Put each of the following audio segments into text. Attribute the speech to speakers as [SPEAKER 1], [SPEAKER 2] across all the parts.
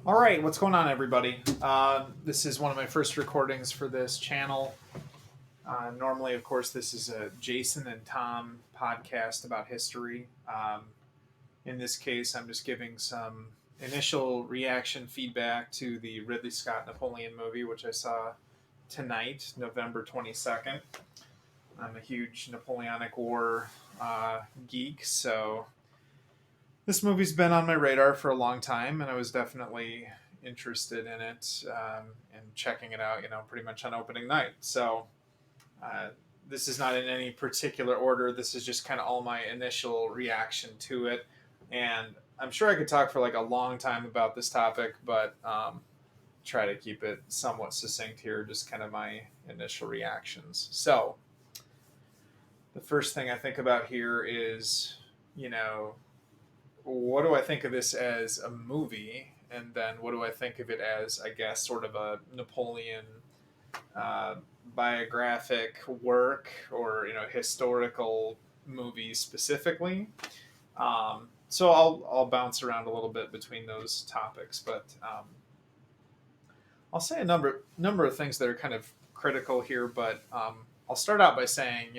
[SPEAKER 1] All right, what's going on, everybody? This is one of my first recordings for this channel. Normally, of course, this is a Jason and Tom podcast about history. In this case, I'm just giving some initial reaction feedback to the Ridley Scott Napoleon movie, which I saw tonight, November 22nd. I'm a huge Napoleonic War geek, so this movie's been on my radar for a long time, and I was definitely interested in it and checking it out, pretty much on opening night. So uh, this is not in any particular order. This is just kind of all my initial reaction to it. And I'm sure I could talk for like a long time about this topic, but try to keep it somewhat succinct here, just kind of my initial reactions. So the first thing I think about here is, you know, what do I think of this as a movie? And then what do I think of it as, I guess, sort of a Napoleon uh, biographic work or, historical movie specifically? So I'll bounce around a little bit between those topics, but I'll say a number of things that are kind of critical here. But I'll start out by saying,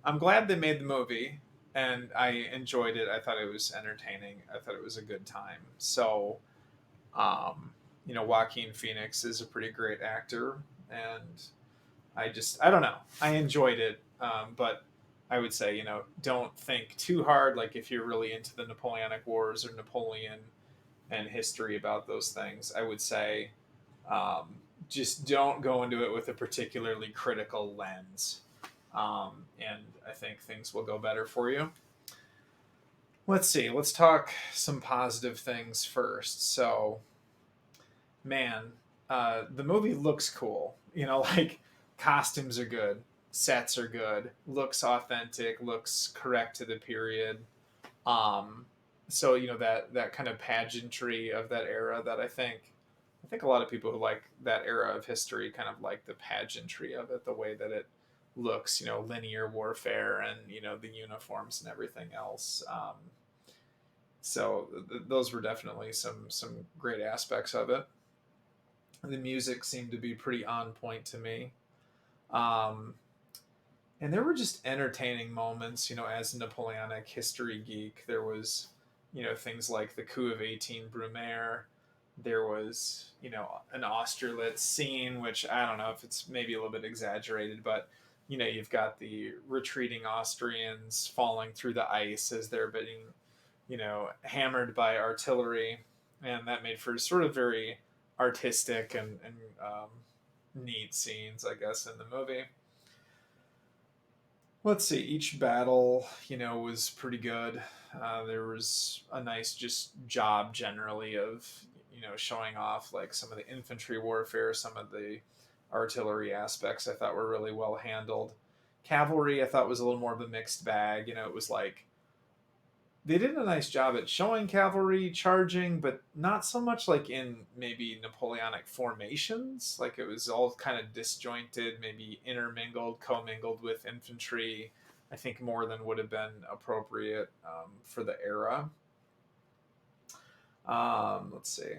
[SPEAKER 1] I'm glad they made the movie, and I enjoyed it. I thought it was entertaining. I thought it was a good time. So, Joaquin Phoenix is a pretty great actor, and I don't know, I enjoyed it. But I would say, don't think too hard. Like if you're really into the Napoleonic Wars or Napoleon and history about those things, I would say um, just don't go into it with a particularly critical lens. And I think things will go better for you. Let's see. Let's talk some positive things first. So, man, the movie looks cool. Like costumes are good, sets are good, looks authentic, looks correct to the period. Um, so that kind of pageantry of that era that I think a lot of people who like that era of history kind of like the pageantry of it, the way that it looks, linear warfare and the uniforms and everything else. Those were definitely some great aspects of it. The music seemed to be pretty on point to me. Um, and there were just entertaining moments, as a Napoleonic history geek. There was, things like the coup of 18 Brumaire. There was, an Austerlitz scene, which I don't know if it's maybe a little bit exaggerated, but you've got the retreating Austrians falling through the ice as they're being, hammered by artillery, and that made for sort of very artistic and neat scenes, I guess, in the movie. Let's see, each battle, was pretty good. There was a nice just job generally of, showing off like some of the infantry warfare, some of the artillery aspects I thought were really well handled. Cavalry I thought was a little more of a mixed bag. It was like they did a nice job at showing cavalry charging, but not so much like in maybe Napoleonic formations. Like it was all kind of disjointed, maybe intermingled, commingled with infantry. I think more than would have been appropriate for the era. Let's see.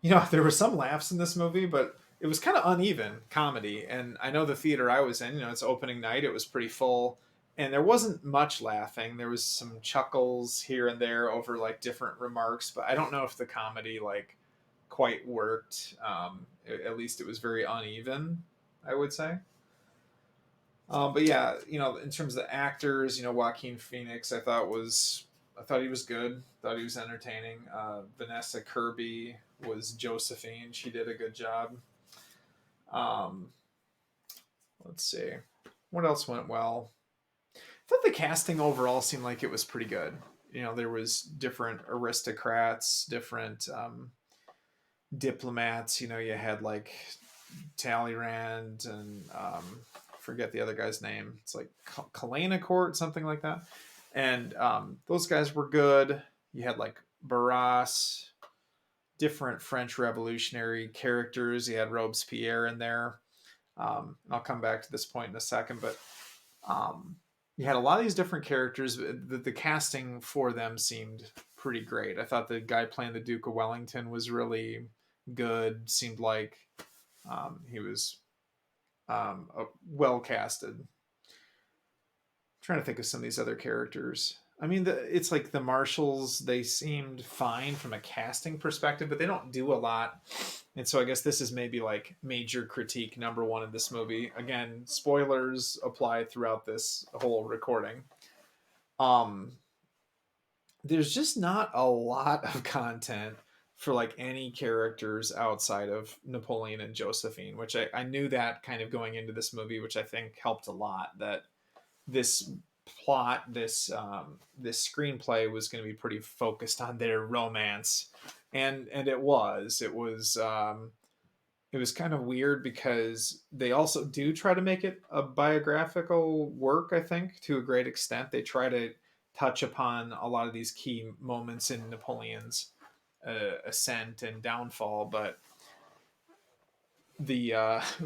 [SPEAKER 1] There were some laughs in this movie, but it was kind of uneven comedy. And I know the theater I was in, it's opening night, it was pretty full. And there wasn't much laughing. There was some chuckles here and there over like different remarks, but I don't know if the comedy like quite worked. At least it was very uneven, I would say. But yeah, in terms of the actors, Joaquin Phoenix, I thought he was good. Thought he was entertaining. Vanessa Kirby was Josephine. She did a good job. Um, let's see, what else went well. I thought the casting overall seemed like it was pretty good. There was different aristocrats, different diplomats. You had like Talleyrand and forget the other guy's name. It's like Kalena Court, something like that. And those guys were good. You had like Barras, different French revolutionary characters. You had Robespierre in there. And I'll come back to this point in a second, but you had a lot of these different characters. The casting for them seemed pretty great. I thought the guy playing the Duke of Wellington was really good. Seemed like he was well casted. Trying to think of some of these other characters. I mean, it's like the marshals, they seemed fine from a casting perspective, but they don't do a lot. And so I guess this is maybe like major critique number one of this movie. Again, spoilers apply throughout this whole recording. Um, there's just not a lot of content for like any characters outside of Napoleon and Josephine, which I knew that kind of going into this movie, which I think helped a lot. That this plot, this screenplay was going to be pretty focused on their romance, and it was kind of weird because they also do try to make it a biographical work. I think to a great extent they try to touch upon a lot of these key moments in Napoleon's ascent and downfall, but the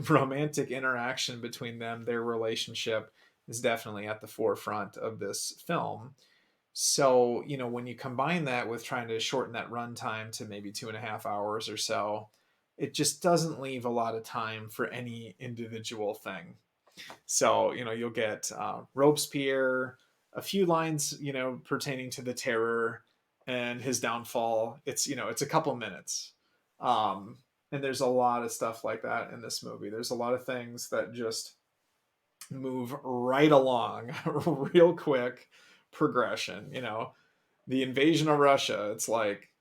[SPEAKER 1] romantic interaction between them, their relationship, is definitely at the forefront of this film. So, you know, when you combine that with trying to shorten that runtime to maybe 2.5 hours or so, it just doesn't leave a lot of time for any individual thing. So, you know, you'll get Robespierre, a few lines, you know, pertaining to the terror and his downfall. It's, you know, it's a couple minutes. Um, and there's a lot of stuff like that in this movie. There's a lot of things that just move right along, real quick progression. You know, the invasion of Russia, it's like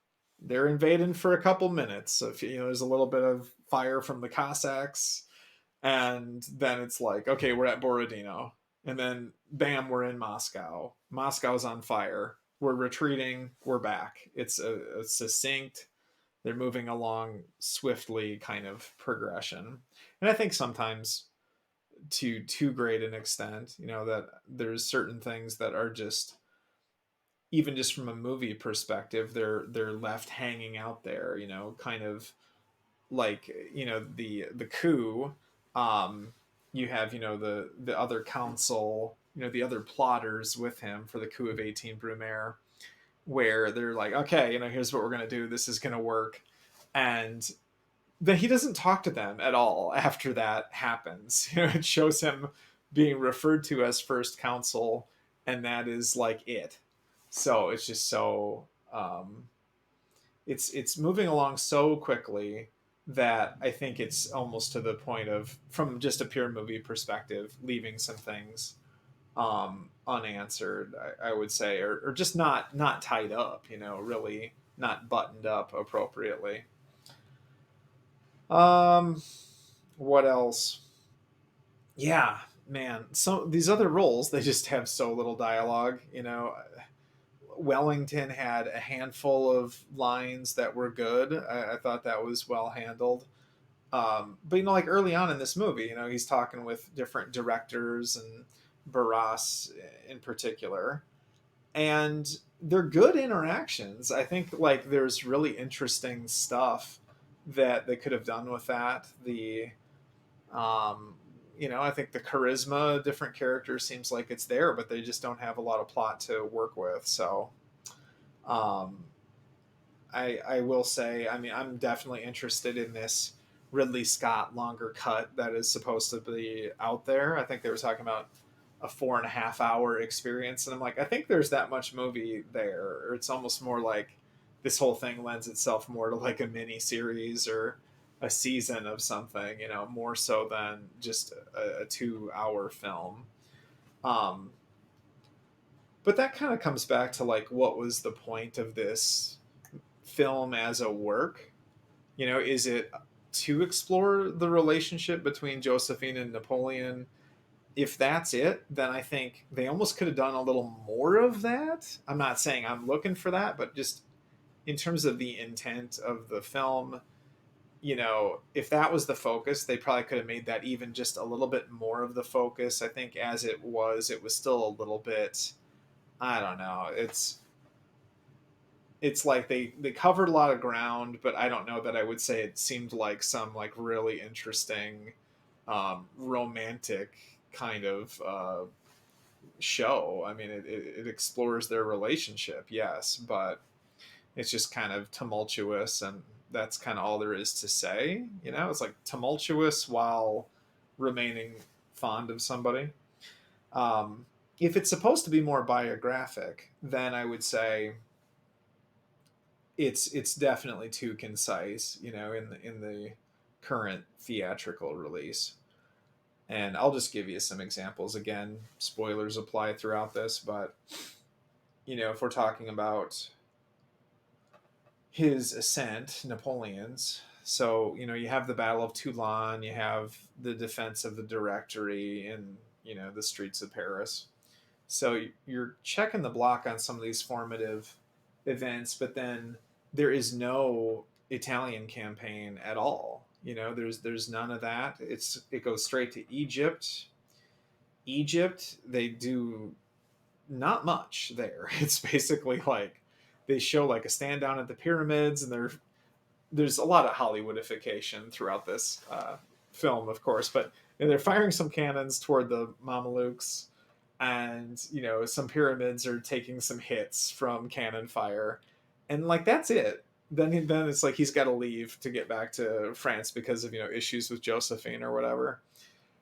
[SPEAKER 1] they're invading for a couple minutes. So if, you know, there's a little bit of fire from the Cossacks, and then it's like, okay, we're at Borodino, and then bam, we're in Moscow. Moscow's on fire. We're retreating. We're back. It's a succinct. They're moving along swiftly, kind of progression, and I think sometimes to too great an extent. You know that there's certain things that are just even just from a movie perspective, they're left hanging out there. You know, kind of like, you know, the coup. um you have, you know, the other council, you know, the other plotters with him for the coup of 18 Brumaire, where they're like, okay, you know, here's what we're going to do, this is going to work. And then he doesn't talk to them at all after that happens. You know, it shows him being referred to as first council, and that is like it. So it's just so it's moving along so quickly that I think it's almost to the point of, from just a pure movie perspective, leaving some things unanswered, I would say, or just not tied up, you know, really not buttoned up appropriately. um what else? Yeah, man, so these other roles, they just have so little dialogue, you know. Wellington had a handful of lines that were good. I thought that was well handled. But, you know, like early on in this movie, you know, he's talking with different directors and Barras in particular, and they're good interactions. I think like there's really interesting stuff that they could have done with that. Um, you know, I think the charisma of different characters seems like it's there, but they just don't have a lot of plot to work with. So, um, I will say, I mean, I'm definitely interested in this Ridley Scott longer cut that is supposed to be out there. I think they were talking about a 4.5 hour experience, and I'm like, I think there's that much movie there. Or it's almost more like this whole thing lends itself more to like a mini series or a season of something, you know, more so than just a 2 hour film. Um, but that kind of comes back to like, what was the point of this film as a work? You know, is it to explore the relationship between Josephine and Napoleon? If that's it, then I think they almost could have done a little more of that. I'm not saying I'm looking for that, but just in terms of the intent of the film, you know, if that was the focus, they probably could have made that even just a little bit more of the focus. I think as it was still a little bit, I don't know. It's like they covered a lot of ground, but I don't know that I would say it seemed like some like really interesting romantic kind of show. I mean, it explores their relationship, yes, but It's just kind of tumultuous, and that's kind of all there is to say. It's like tumultuous while remaining fond of somebody. Um, if it's supposed to be more biographic, then I would say it's definitely too concise, in the current theatrical release. And I'll just give you some examples. Again, spoilers apply throughout this, but if we're talking about his ascent, Napoleon's. So, you have the Battle of Toulon, you have the defense of the Directory in, the streets of Paris. So you're checking the block on some of these formative events, but then there is no Italian campaign at all. There's none of that. It goes straight to Egypt. Egypt, they do not much there. It's basically like they show like a stand down at the pyramids, and there's a lot of Hollywoodification throughout this film, of course, but they're firing some cannons toward the Mamelukes, and some pyramids are taking some hits from cannon fire, and like that's it. Then it's like he's got to leave to get back to France because of issues with Josephine or whatever.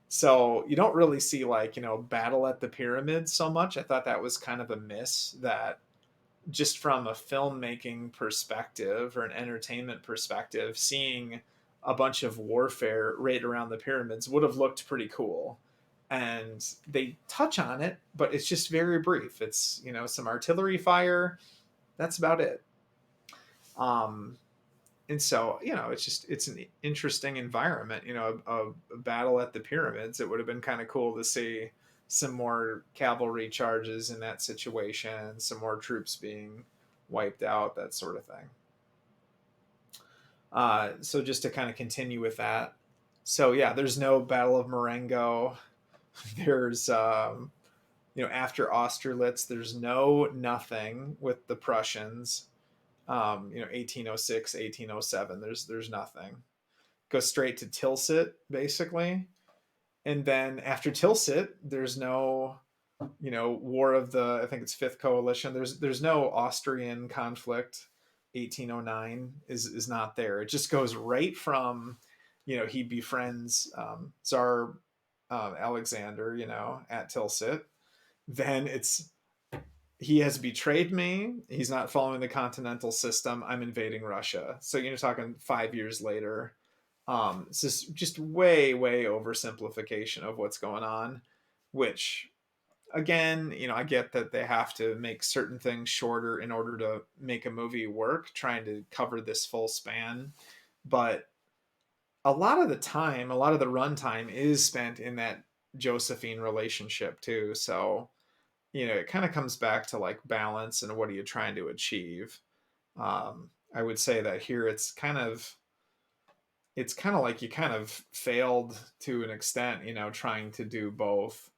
[SPEAKER 1] So you don't really see like battle at the pyramids so much. I thought that was kind of a miss, that just from a filmmaking perspective or an entertainment perspective, seeing a bunch of warfare right around the pyramids would have looked pretty cool. And they touch on it, but it's just very brief. It's some artillery fire. That's about it. Um, and so it's an interesting environment. A battle at the pyramids. It would have been kind of cool to see some more cavalry charges in that situation, some more troops being wiped out, that sort of thing. So just to kind of continue with that. So yeah, there's no Battle of Marengo. There's after Austerlitz, there's nothing with the Prussians. 1806, 1807. There's nothing. Go straight to Tilsit, basically. And then after Tilsit, there's no, War of the, I think it's Fifth Coalition. There's no Austrian conflict. 1809 is not there. It just goes right from, he befriends Tsar Alexander, at Tilsit. Then it's he has betrayed me. He's not following the continental system. I'm invading Russia. So you're talking 5 years later. It's just way, way oversimplification of what's going on, which again, I get that they have to make certain things shorter in order to make a movie work, trying to cover this full span. But a lot of the time, a lot of the runtime is spent in that Josephine relationship too. So it kind of comes back to like balance and what are you trying to achieve. I would say that here it's kind of like you kind of failed to an extent, trying to do both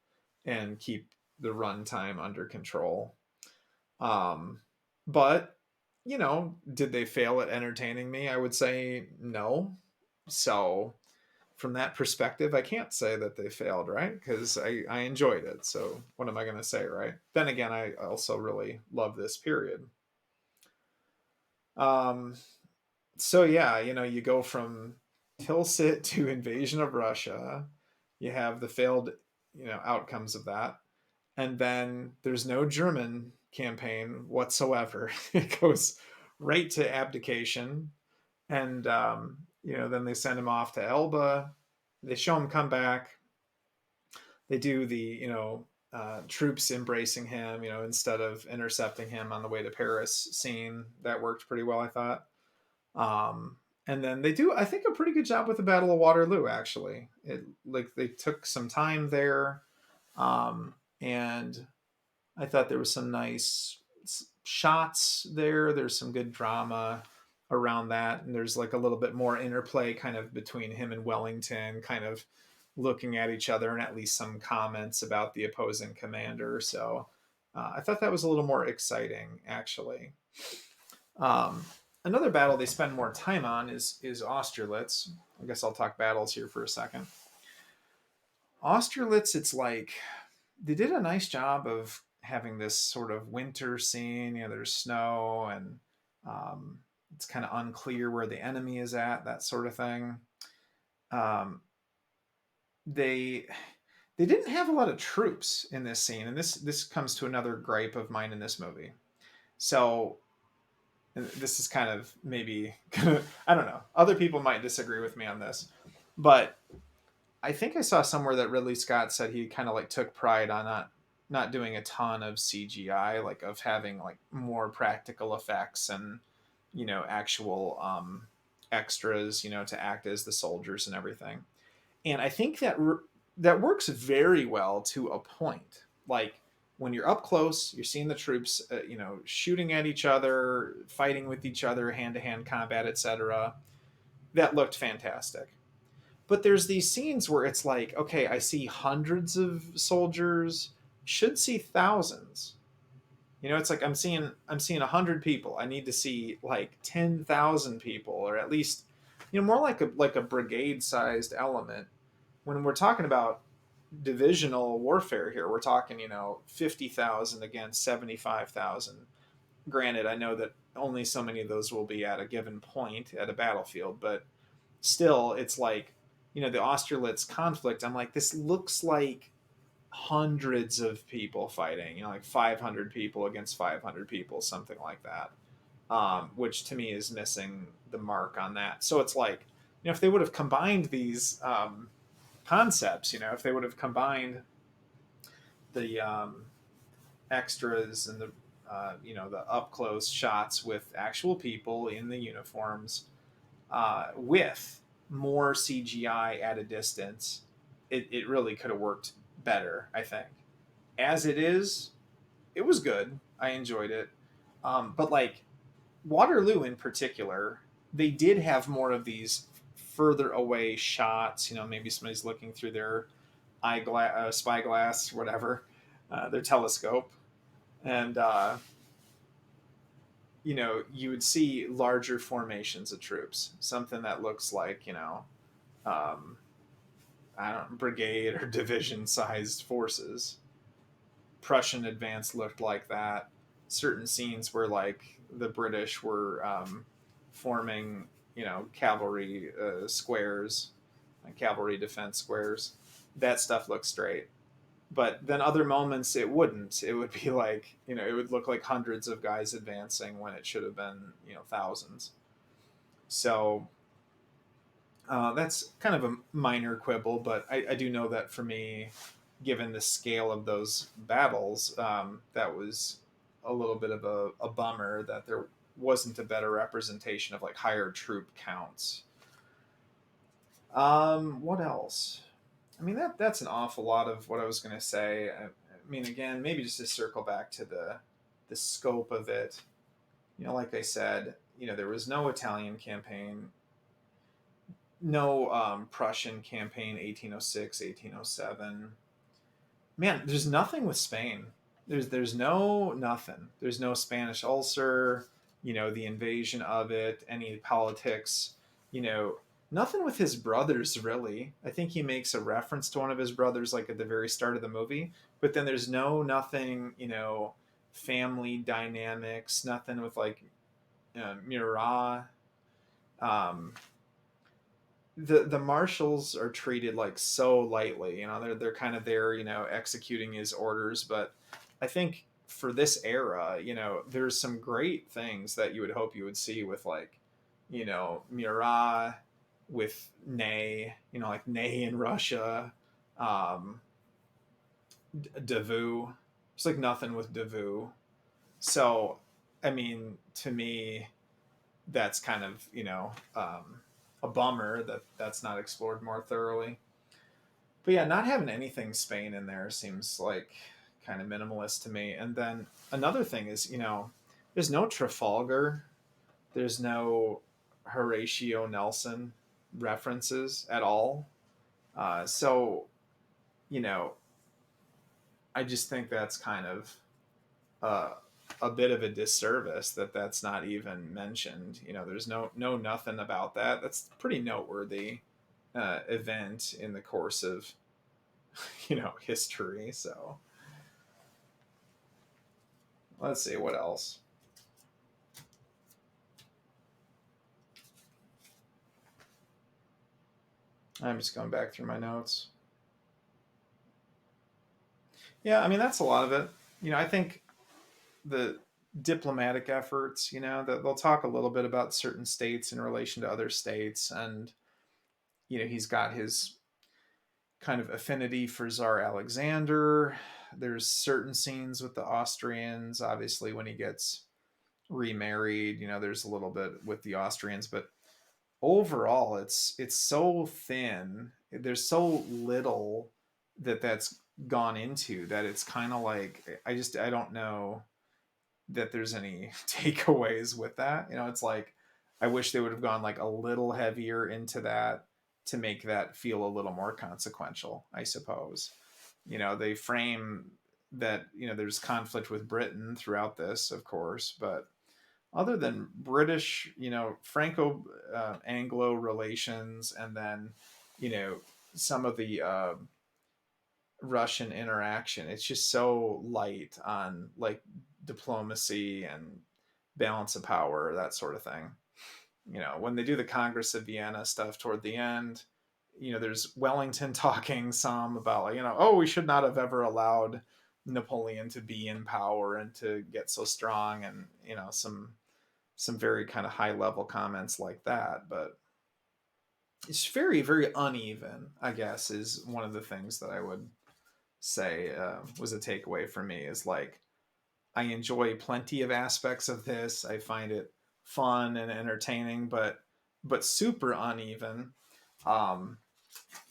[SPEAKER 1] and keep the runtime under control. Um, but did they fail at entertaining me? I would say no. So from that perspective, I can't say that they failed, right? Because I enjoyed it. So what am I going to say, right? Then again, I also really love this period. Um, so yeah, you go from Tilsit to invasion of Russia. You have the failed, outcomes of that, and then there's no German campaign whatsoever. It goes right to abdication, and then they send him off to Elba. They show him come back. They do the troops embracing him, instead of intercepting him on the way to Paris scene. That worked pretty well, I thought. Um, and then they do, I think, a pretty good job with the Battle of Waterloo. Actually, they took some time there, and I thought there was some nice shots there. There's some good drama around that, and there's like a little bit more interplay kind of between him and Wellington, kind of looking at each other, and at least some comments about the opposing commander. So I thought that was a little more exciting, actually. Um, Another battle they spend more time on is Austerlitz. I guess I'll talk battles here for a second. Austerlitz, it's like they did a nice job of having this sort of winter scene. There's snow, and Um, it's kind of unclear where the enemy is at, that sort of thing. Um, they they didn't have a lot of troops in this scene, and this comes to another gripe of mine in this movie. So this is kind of maybe I don't know. Other people might disagree with me on this, but I think I saw somewhere that Ridley Scott said he kind of like took pride on not doing a ton of CGI, like of having like more practical effects and actual extras, to act as the soldiers and everything. And I think that works very well to a point. Like when you're up close, you're seeing the troops, shooting at each other, fighting with each other, hand to hand combat, etc. That looked fantastic. But there's these scenes where it's like, okay, I see hundreds of soldiers, should see thousands. It's like I'm seeing 100 people. I need to see like 10,000 people, or at least, more like a brigade sized element. When we're talking about divisional warfare here, we're talking 50,000 against 75,000. Granted, I know that only so many of those will be at a given point at a battlefield, but still, it's like the Austerlitz conflict. I'm like, this looks like hundreds of people fighting, like 500 people against 500 people, something like that, which to me is missing the mark on that. So it's like, if they would have combined these concepts, if they would have combined the extras and the up close shots with actual people in the uniforms, with more CGI at a distance, it really could have worked better, I think. As it is, it was good. I enjoyed it. But like Waterloo in particular, they did have more of these further away shots. Maybe somebody's looking through their spyglass, whatever, their telescope, and you would see larger formations of troops, something that looks like um, I don't brigade or division sized forces. Prussian advance looked like that. Certain scenes where like the British were forming, cavalry squares, cavalry defense squares. That stuff looks straight. But then other moments it wouldn't. It would be like, it would look like hundreds of guys advancing when it should have been, thousands. So that's kind of a minor quibble, but I do know that for me, given the scale of those battles, that was a little bit of a bummer that there wasn't a better representation of like higher troop counts. What else? I mean, that's an awful lot of what I was going to say. I mean, again, maybe just to circle back to the scope of it. Like I said, there was no Italian campaign, no Prussian campaign, 1806, 1807. Man, there's nothing with Spain. There's no nothing. There's no Spanish ulcer, the invasion of it, any politics, you know, nothing with his brothers really. I think he makes a reference to one of his brothers like at the very start of the movie, but then there's nothing, family dynamics, nothing with like Murat. Um, the marshals are treated like so lightly. They're kind of there, executing his orders. But I think for this era, there's some great things that you would hope you would see with like, Murat, with Ney, like Ney in Russia, um, Davout. It's like nothing with Davout. So, I mean, to me, that's kind of a bummer that that's not explored more thoroughly. But yeah, not having anything Spain in there seems like kind of minimalist to me. And then another thing is, there's no Trafalgar, there's no Horatio Nelson references at all. So you know I just think that's kind of uh, a bit of a disservice that that's not even mentioned. There's no nothing about that. That's a pretty noteworthy event in the course of history. So let's see what else. I'm just going back through my notes. Yeah, I mean that's a lot of it. I think the diplomatic efforts, that they'll talk a little bit about certain states in relation to other states, and he's got his kind of affinity for Tsar Alexander. There's certain scenes with the Austrians, obviously when he gets remarried, there's a little bit with the Austrians, but overall it's so thin. There's so little that's gone into that it's kind of like I don't know that there's any takeaways with that. It's like I wish they would have gone like a little heavier into that to make that feel a little more consequential, I suppose. They frame that, there's conflict with Britain throughout this, of course, but other than British, Franco Anglo relations, and then, you know, some of the Russian interaction, it's just so light on like diplomacy and balance of power, that sort of thing. When they do the Congress of Vienna stuff toward the end, there's Wellington talking some about, like, oh, we should not have ever allowed Napoleon to be in power and to get so strong, and some very kind of high level comments like that. But it's very, very uneven, I guess, is one of the things that I would say was a takeaway for me. Is like, I enjoy plenty of aspects of this. I find it fun and entertaining, but super uneven. Um,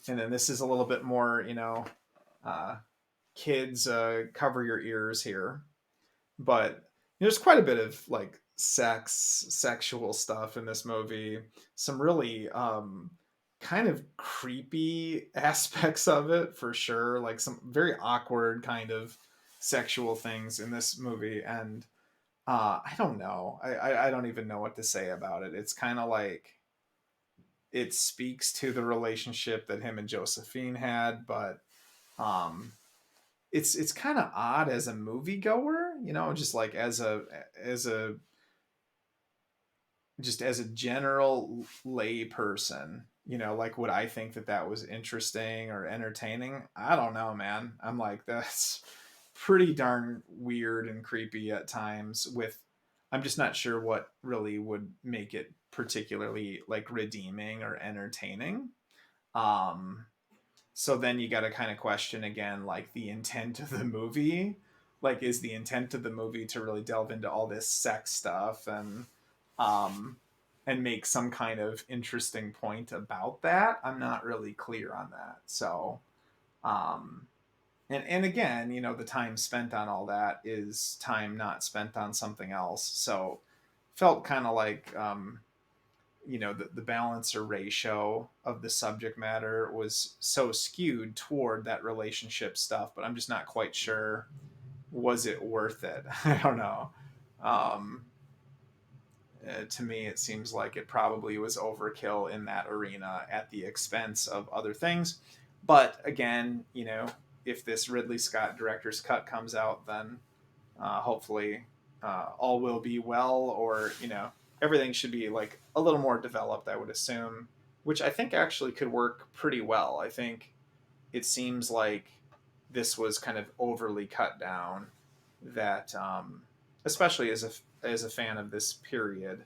[SPEAKER 1] and then this is a little bit more, uh, kids, cover your ears here. But there's quite a bit of like sexual stuff in this movie. Some really kind of creepy aspects of it for sure. Like some very awkward kind of sexual things in this movie, and I don't know. I don't even know what to say about it. It's kind of like it speaks to the relationship that him and Josephine had, but um, it's kind of odd as a moviegoer, just like as a just as a general lay person, like would I think that that was interesting or entertaining? I don't know, man. I'm like, that's pretty darn weird and creepy at times. I'm just not sure what really would make it particularly like redeeming or entertaining. Um, so then you got to kind of question again, like the intent of the movie. Like, is the intent of the movie to really delve into all this sex stuff um, and make some kind of interesting point about that? I'm not really clear on that. So, um, and again, the time spent on all that is time not spent on something else. So, felt kind of like the balance or ratio of the subject matter was so skewed toward that relationship stuff, but I'm just not quite sure, was it worth it? I don't know. um, to me it seems like it probably was overkill in that arena at the expense of other things. But again, if this Ridley Scott director's cut comes out, then hopefully all will be well, or everything should be like a little more developed, I would assume, which I think actually could work pretty well. I think it seems like this was kind of overly cut down, that especially as a fan of this period,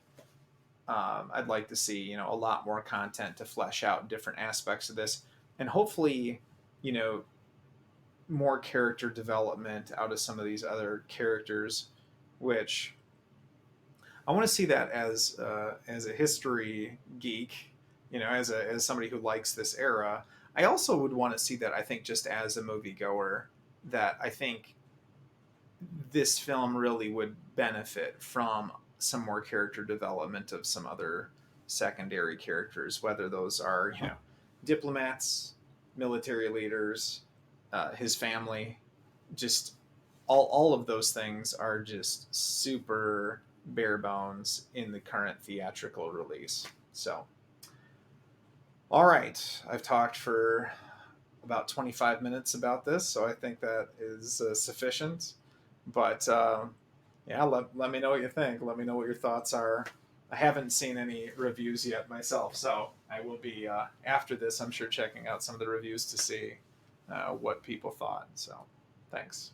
[SPEAKER 1] I'd like to see a lot more content to flesh out different aspects of this, and hopefully you know more character development out of some of these other characters, which I want to see that as a history geek, as somebody who likes this era. I also would want to see that, I think, just as a moviegoer, that I think this film really would benefit from some more character development of some other secondary characters, whether those are diplomats, military leaders, his family, just all of those things are just super bare bones in the current theatrical release. So, all right, I've talked for about 25 minutes about this, so I think that is sufficient. But yeah, let me know what you think. Let me know what your thoughts are I haven't seen any reviews yet myself, so I will be after this. I'm sure checking out some of the reviews to see what people thought. So, thanks.